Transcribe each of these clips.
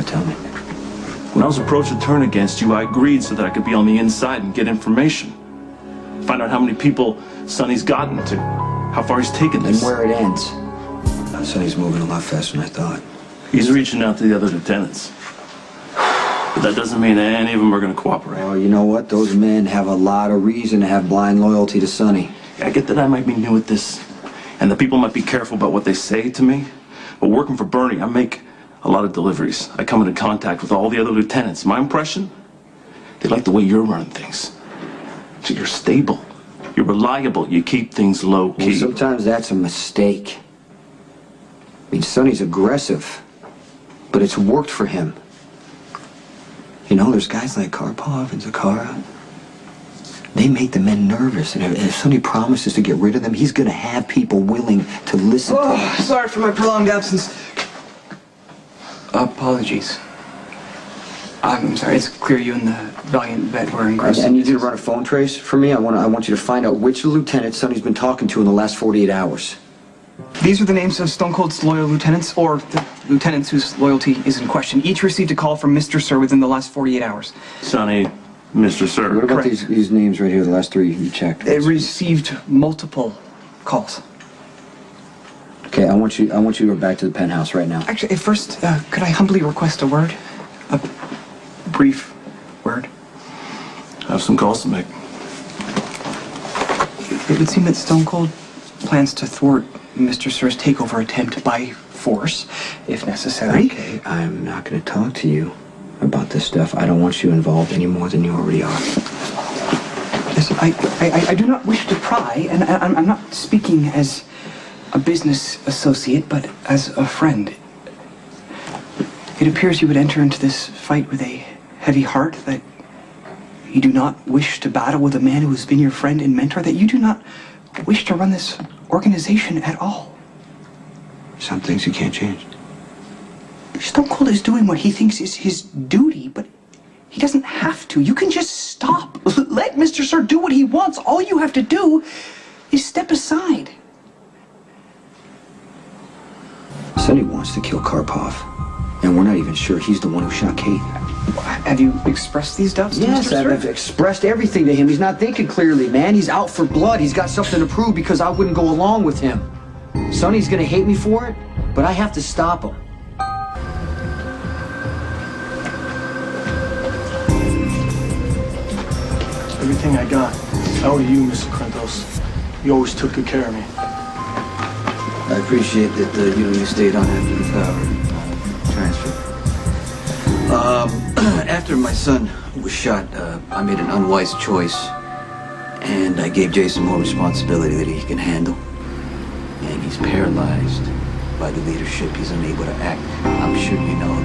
Tell me. When I was approached to turn against you, I agreed so that I could be on the inside and get information. Find out how many people Sonny's gotten to, how far he's taken this. And where it ends. Sonny's moving a lot faster than I thought. He's reaching out to the other lieutenants. But that doesn't mean any of them are going to cooperate. Oh, you know what? Those men have a lot of reason to have blind loyalty to Sonny. I get that I might be new at this, and the people might be careful about what they say to me, but working for Bernie, I make a lot of deliveries. I come into contact with all the other lieutenants. My impression? They like the way you're running things. So you're stable. You're reliable. You keep things low-key. Well, sometimes that's a mistake. I mean, Sonny's aggressive, but it's worked for him. You know, there's guys like Karpov and Zacchara. They make the men nervous, and if Sonny promises to get rid of them, he's going to have people willing to listen to him. Sorry for my prolonged absence. Apologies. I'm sorry, it's clear you and the valiant vet were engrossed. I need you to run a phone trace for me. I want you to find out which lieutenant Sonny's been talking to in the last 48 hours. These are the names of Stone Cold's loyal lieutenants, or the lieutenants whose loyalty is in question. Each received a call from Mr. Sir within the last 48 hours. Sonny, Mr. Sir. What about these names right here, the last three you checked? They received multiple calls. Okay, I want you to go back to the penthouse right now. Actually, at first, could I humbly request a word? A brief word? I have some calls to make. It would seem that Stone Cold plans to thwart Mr. Sir's takeover attempt by force, if necessary. Okay, I'm not going to talk to you about this stuff. I don't want you involved any more than you already are. Listen, I do not wish to pry, and I'm not speaking as a business associate, but as a friend. It appears you would enter into this fight with a heavy heart, that you do not wish to battle with a man who has been your friend and mentor, that you do not wish to run this organization at all. Some things you can't change. Stone Cold is doing what he thinks is his duty, but he doesn't have to. You can just stop. Let Mr. Sir do what he wants. All you have to do is step aside. Sonny wants to kill Karpov, and we're not even sure he's the one who shot Kate. Have you expressed these doubts to Yes, Mr. Sir? I've expressed everything to him. He's not thinking clearly, man. He's out for blood. He's got something to prove because I wouldn't go along with him. Sonny's gonna hate me for it, but I have to stop him. Everything I got, I owe to you, Mr. Krentos. You always took good care of me. I appreciate that you stayed on after the power transfer. After my son was shot, I made an unwise choice, and I gave Jason more responsibility that he can handle. And he's paralyzed by the leadership. He's unable to act. I'm sure you know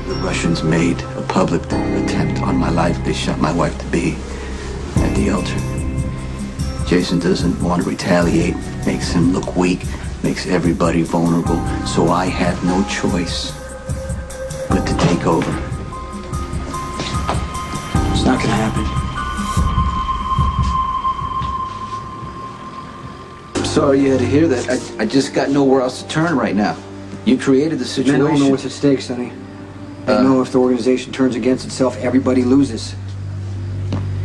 the Russians made a public attempt on my life. They shot my wife-to-be at the altar. Jason doesn't want to retaliate, makes him look weak, makes everybody vulnerable. So I have no choice but to take over. It's not gonna happen. I'm sorry you had to hear that. I just got nowhere else to turn right now. You created the situation. Men don't know what's at stake, Sonny. They know if the organization turns against itself, everybody loses.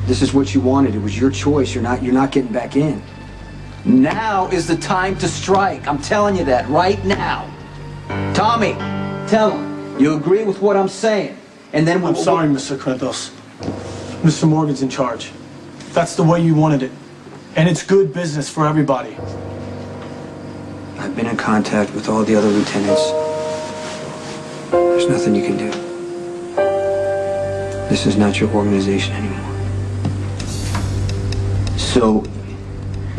This is what you wanted. It was your choice. You're not getting back in. Now is the time to strike. I'm telling you that right now. Tommy, tell him you agree with what I'm saying, and then I'm sorry, Mr. Krentos. Mr. Morgan's in charge. That's the way you wanted it, and it's good business for everybody. I've been in contact with all the other lieutenants. There's nothing you can do. This is not your organization anymore. So,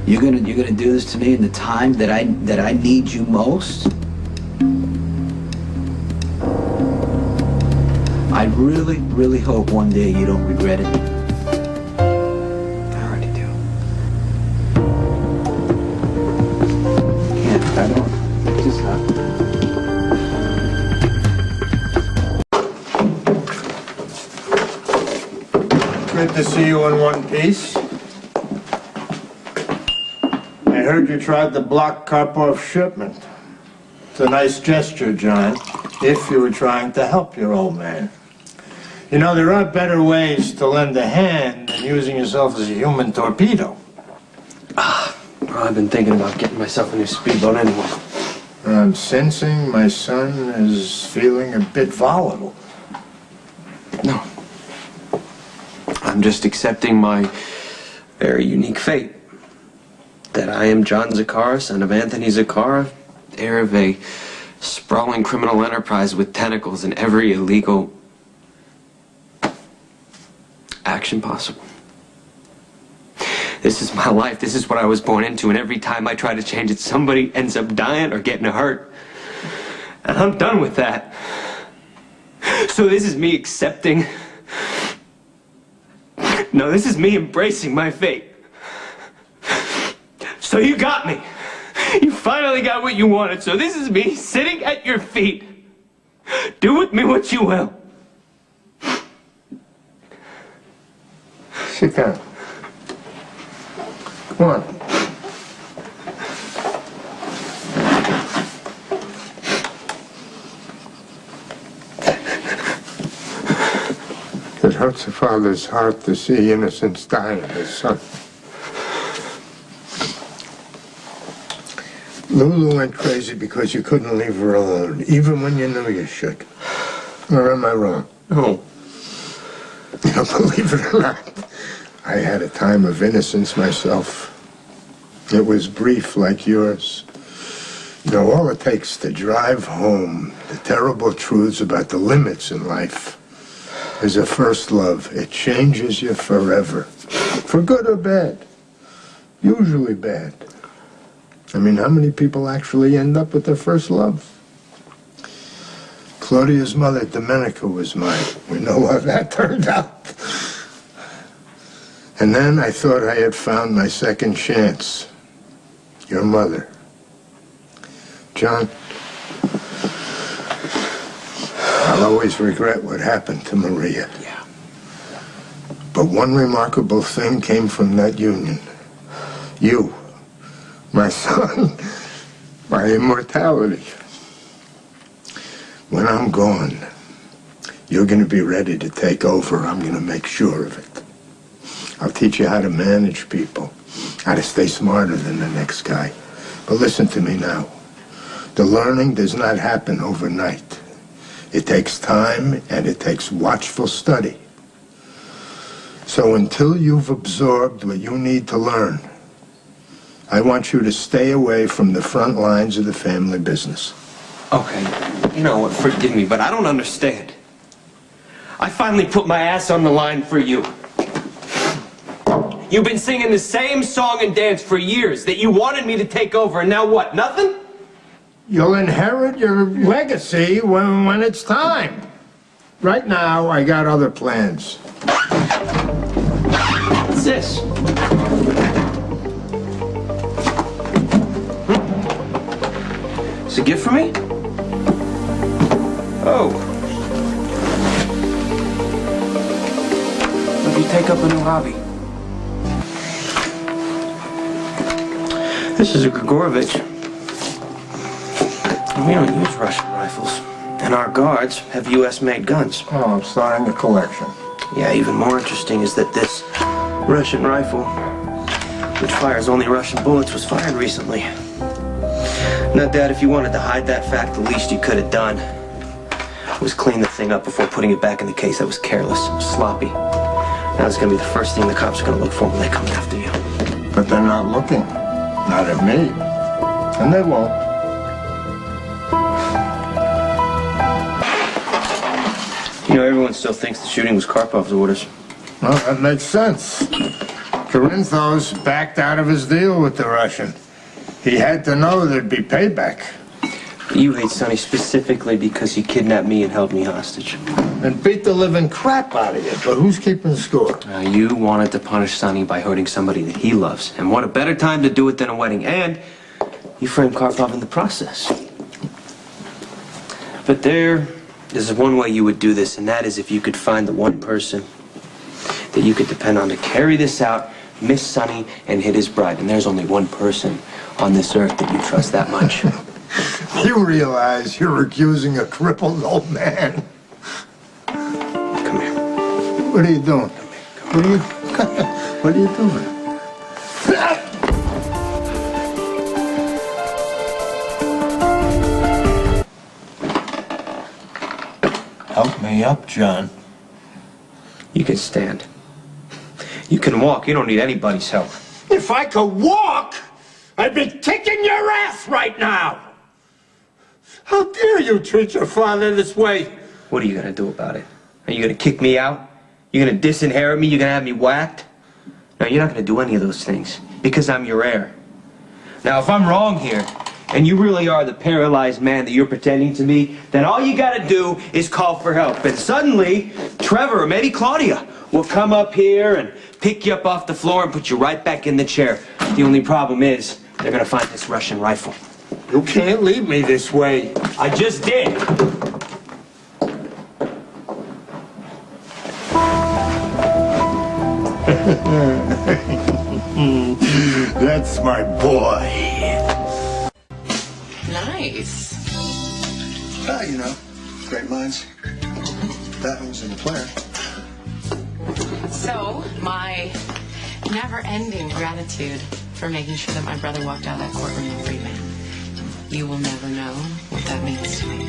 you're gonna do this to me in the time that I need you most? I really, really hope one day you don't regret it. I already do. Can't. I don't. It's just not. Good to see you in one piece. I heard you tried to block Karpov's shipment. It's a nice gesture, John. if you were trying to help your old man. You know, there are better ways to lend a hand than using yourself as a human torpedo. I've been thinking about getting myself a new speedboat anyway. I'm sensing my son is feeling a bit volatile. No. I'm just accepting my very unique fate. That I am John Zacchara, son of Anthony Zacchara, heir of a sprawling criminal enterprise with tentacles in every illegal action possible. This is my life. This is what I was born into, and every time I try to change it, somebody ends up dying or getting hurt. And I'm done with that. So this is me accepting. No, this is me embracing my fate. So you got me. You finally got what you wanted. So this is me sitting at your feet. Do with me what you will. Sit down. Come on. It hurts a father's heart to see innocents die of his son. Lulu went crazy because you couldn't leave her alone, even when you knew you should. Or am I wrong? No. You know, believe it or not, I had a time of innocence myself. It was brief like yours. You know, all it takes to drive home the terrible truths about the limits in life is a first love. It changes you forever. For good or bad. Usually bad. I mean, how many people actually end up with their first love? Claudia's mother, Domenica, was mine. We know how that turned out. And then I thought I had found my second chance. Your mother. John, I'll always regret what happened to Maria. Yeah. But one remarkable thing came from that union. You, my son, my immortality. When I'm gone, you're going to be ready to take over. I'm going to make sure of it. I'll teach you how to manage people, how to stay smarter than the next guy. But listen to me now. The learning does not happen overnight. It takes time and it takes watchful study. So until you've absorbed what you need to learn, I want you to stay away from the front lines of the family business. Okay, you know what, forgive me, but I don't understand. I finally put my ass on the line for you. You've been singing the same song and dance for years that you wanted me to take over, and now what, nothing? You'll inherit your legacy when it's time. Right now, I got other plans. What's this? It's a gift for me? Oh. Hope you take up a new hobby. This is a Grigorovich. We don't use Russian rifles. And our guards have US-made guns. Oh, I'm starting a collection. Yeah, even more interesting is that this Russian rifle, which fires only Russian bullets, was fired recently. No doubt if you wanted to hide that fact, the least you could have done was clean the thing up before putting it back in the case. That was careless, sloppy. Now it's gonna be the first thing the cops are gonna look for when they come after you. But they're not looking. Not at me. And they won't. You know, everyone still thinks the shooting was Karpov's orders. Well, that makes sense. Corinthos backed out of his deal with the Russian. He had to know there'd be payback. You hate Sonny specifically because he kidnapped me and held me hostage. And beat the living crap out of you. But who's keeping score? You wanted to punish Sonny by hurting somebody that he loves. And what a better time to do it than a wedding. And you framed Karpov in the process. But there's one way you would do this, and that is if you could find the one person that you could depend on to carry this out, miss Sonny, and hit his bride. And there's only one person on this earth that you trust that much. You realize you're accusing a crippled old man? Come here. What are you doing? What are you... what are you doing? Help me up, John. You can stand. You can walk. You don't need anybody's help. If I could walk, I'd be kicking your ass right now! How dare you treat your father this way? What are you gonna do about it? Are you gonna kick me out? You gonna disinherit me? You gonna have me whacked? No, you're not gonna do any of those things because I'm your heir. Now, if I'm wrong here, and you really are the paralyzed man that you're pretending to be, then all you gotta do is call for help. And suddenly, Trevor or maybe Claudia will come up here and pick you up off the floor and put you right back in the chair. The only problem is, they're gonna find this Russian rifle. You can't leave me this way. I just did. That's my boy. Nice. You know, great minds. That one was in the plan. So, my never-ending gratitude for making sure that my brother walked out of that courtroom a free man. You will never know what that means to me.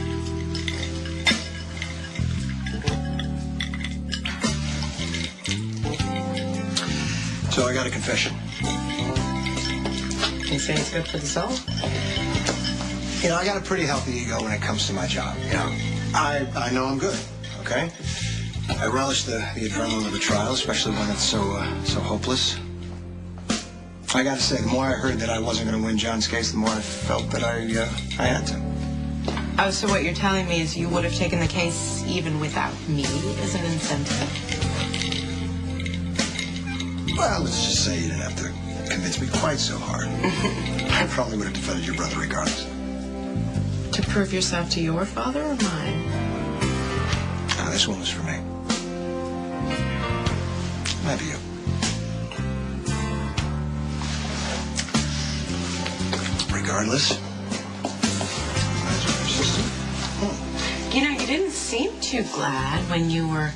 So I got a confession. You say it's good for the soul? You know, I got a pretty healthy ego when it comes to my job. You know, I know I'm good, okay? I relish the adrenaline of the trial, especially when it's so hopeless. I gotta say, the more I heard that I wasn't gonna win John's case, the more I felt that I had to. Oh, so what you're telling me is you would have taken the case even without me as an incentive? Well, let's just say you didn't have to convince me quite so hard. I probably would have defended your brother regardless. To prove yourself to your father or mine? Now, this one was for me. Maybe you. Regardless. You know, you didn't seem too glad when you were,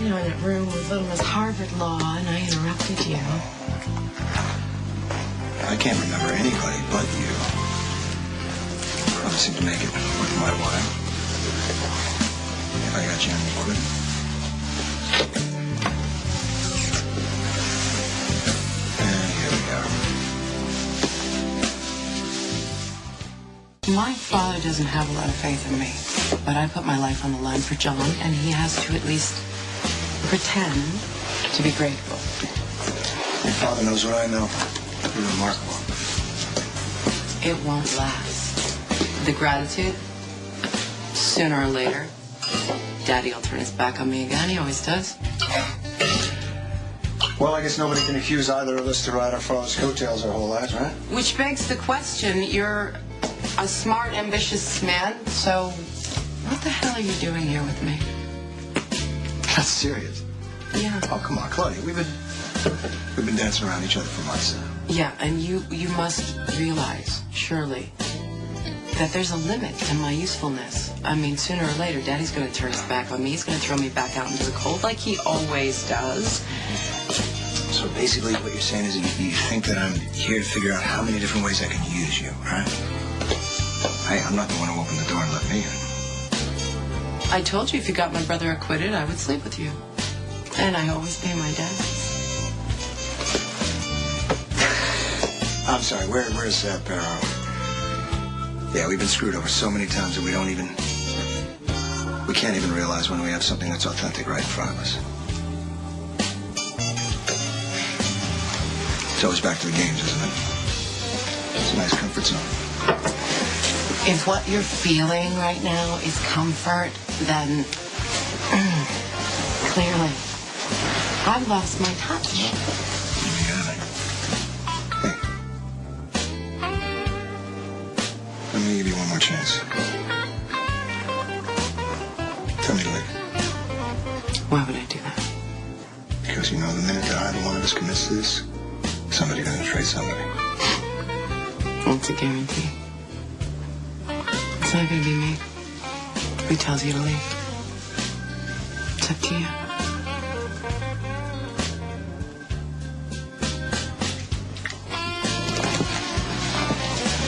in that room with little Miss Harvard Law and I interrupted you. I can't remember anybody but you. Probably seemed to make it worth my while. If I got you on the quit. And here we go. My father doesn't have a lot of faith in me, but I put my life on the line for John, and he has to at least pretend to be grateful. Your father knows what I know. You're remarkable. It won't last. The gratitude, sooner or later, Daddy will turn his back on me again. He always does. Well, I guess nobody can accuse either of us to ride our father's coattails our whole lives, right? Which begs the question, you're a smart, ambitious man, so what the hell are you doing here with me? That's serious. Yeah. Oh, come on, Claudia. We've been dancing around each other for months now. Yeah, and you must realize, surely, that there's a limit to my usefulness. I mean, sooner or later, Daddy's going to turn his back on me. He's going to throw me back out into the cold like he always does. So basically what you're saying is you think that I'm here to figure out how many different ways I can use you, right? Hey, I'm not the one who opened the door and let me in. I told you if you got my brother acquitted, I would sleep with you. And I always pay my debts. I'm sorry, where's that Barrow? Yeah, we've been screwed over so many times that we can't even realize when we have something that's authentic right in front of us. It's always back to the games, isn't it? It's a nice comfort zone. If what you're feeling right now is comfort, then clearly I've lost my touch. Let me give you one more chance. Tell me to leave. Why would I do that? Because you know the minute that either one of us commits to this, somebody's gonna trade somebody. It's a guarantee. It's not gonna be me who tells you to leave. It's up to you.